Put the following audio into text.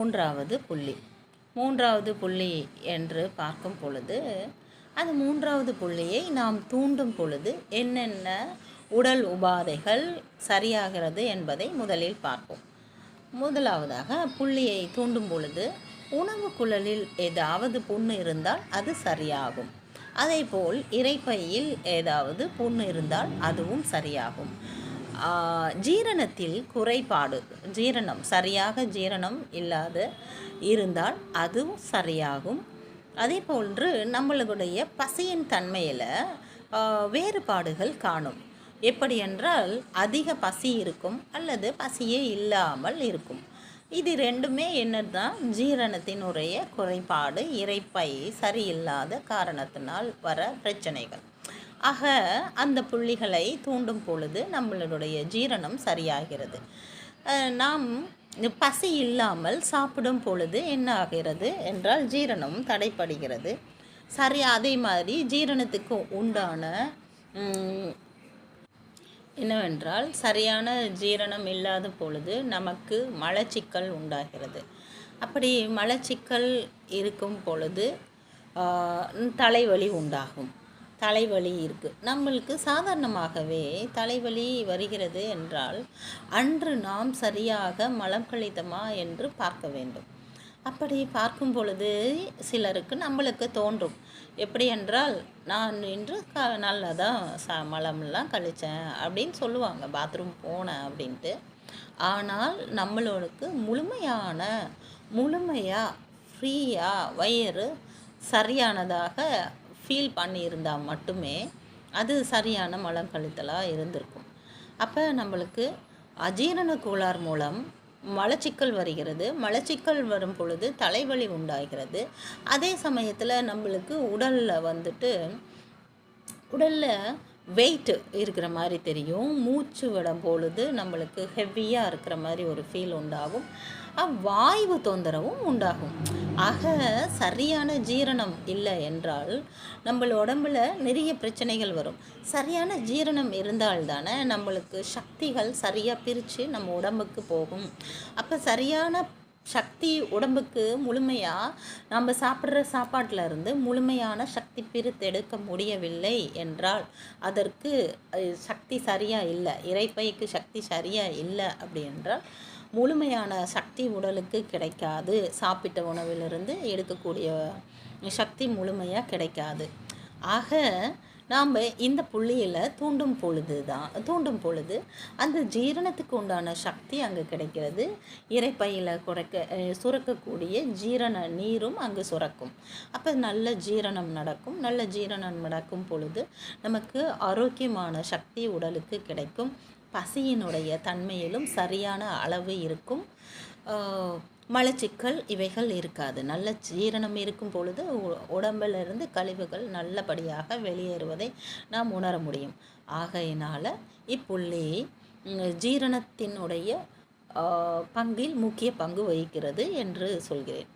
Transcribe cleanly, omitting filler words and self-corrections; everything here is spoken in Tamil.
மூன்றாவது புள்ளி. மூன்றாவது புள்ளி என்று பார்க்கும் பொழுது, அந்த மூன்றாவது புள்ளியை நாம் தூண்டும் பொழுது என்னென்ன உடல் உபாதைகள் சரியாகிறது என்பதை முதலில் பார்ப்போம். முதலாவதாக புள்ளியை தூண்டும் பொழுது உணவு குழலில் ஏதாவது புண்ணு இருந்தால் அது சரியாகும். அதேபோல் இரைப்பையில் ஏதாவது புண்ணு இருந்தால் அதுவும் சரியாகும். ஜீரணத்தில் குறைபாடு, சரியாக ஜீரணம் இல்லாத இருந்தால் அதுவும் சரியாகும். அதே போன்று நம்மளுடைய பசியின் தன்மையில் வேறுபாடுகள் காணும். எப்படி என்றால் அதிக பசி இருக்கும் அல்லது பசியே இல்லாமல் இருக்கும். இது ரெண்டுமே என்னதான் ஜீரணத்தினுடைய குறைபாடு, இரைப்பை சரியில்லாத காரணத்தினால் வர பிரச்சனைகள். ஆக அந்த புள்ளிகளை தூண்டும் பொழுது நம்மளுடைய ஜீரணம் சரியாகிறது. நாம் பசி இல்லாமல் சாப்பிடும் பொழுது என்ன ஆகிறது என்றால் ஜீரணம் தடைப்படுகிறது. அதே மாதிரி ஜீரணத்துக்கு உண்டான என்னவென்றால் சரியான ஜீரணம் இல்லாத பொழுது நமக்கு மலச்சிக்கல் உண்டாகிறது. அப்படி மலச்சிக்கல் இருக்கும் பொழுது தலைவலி உண்டாகும். தலைவலி இருக்குது. நம்மளுக்கு சாதாரணமாகவே தலைவலி வருகிறது என்றால் அன்று நாம் சரியாக மலம் கழித்தோமா என்று பார்க்க வேண்டும். அப்படி பார்க்கும் பொழுது சிலருக்கு நம்மளுக்கு தோன்றும், எப்படி என்றால் நான் இன்று நல்லா தான் மலம்லாம் கழித்தேன் அப்படின்னு சொல்லுவாங்க, பாத்ரூம் போனேன் அப்படின்ட்டு. ஆனால் நம்மளுக்கு முழுமையாக ஃப்ரீயாக வயிறு சரியானதாக ஃபீல் பண்ணியிருந்தால் மட்டுமே அது சரியான மலம் கழித்தலாக இருந்திருக்கும். அப்போ நம்மளுக்கு அஜீரண கோளாறு மூலம் மலச்சிக்கல் வருகிறது. மலச்சிக்கல் வரும் பொழுது தலைவலி உண்டாகிறது. அதே சமயத்தில் நம்மளுக்கு உடலில் வெயிட் இருக்கிற மாதிரி தெரியும். மூச்சு விடும் பொழுது நம்மளுக்கு ஹெவியாக இருக்கிற மாதிரி ஒரு ஃபீல் உண்டாகும். வாய்வு தொந்தரவும் உண்டாகும். ஆக சரியான ஜீரணம் இல்லை என்றால் நம்ம உடம்புல நிறைய பிரச்சனைகள் வரும். சரியான ஜீரணம் இருந்தால்தானே நம்மளுக்கு சக்திகள் சரியாக பிரித்து நம்ம உடம்புக்கு போகும். அப்போ சரியான சக்தி உடம்புக்கு முழுமையாக நம்ம சாப்பிட்ற சாப்பாட்டில் இருந்து முழுமையான சக்தி பிரித்தெடுக்க முடியவில்லை என்றால் அதற்கு சக்தி சரியாக இல்லை, இரைப்பைக்கு சக்தி சரியாக இல்லை அப்படி என்றால் முழுமையான சக்தி உடலுக்கு கிடைக்காது. சாப்பிட்ட உணவிலிருந்து எடுக்கக்கூடிய சக்தி முழுமையாக கிடைக்காது. ஆக நாம் இந்த புள்ளியில் தூண்டும் பொழுது அந்த ஜீரணத்துக்கு உண்டான சக்தி அங்கே கிடைக்கிறது. இரைப்பையில் சுரக்கக்கூடிய ஜீரண நீரும் அங்கு சுரக்கும். அப்போ நல்ல ஜீரணம் நடக்கும். நல்ல ஜீரணம் நடக்கும் பொழுது நமக்கு ஆரோக்கியமான சக்தி உடலுக்கு கிடைக்கும். பசியினுடைய தன்மையிலும் சரியான அளவு இருக்கும். மலச்சிக்கல் இவைகள் இருக்காது. நல்ல ஜீரணம் இருக்கும் பொழுது உடம்பிலிருந்து கழிவுகள் நல்லபடியாக வெளியேறுவதை நாம் உணர முடியும். ஆகையினால் இப்புள்ளி ஜீரணத்தினுடைய பங்கில் முக்கிய பங்கு வகிக்கிறது என்று சொல்கிறேன்.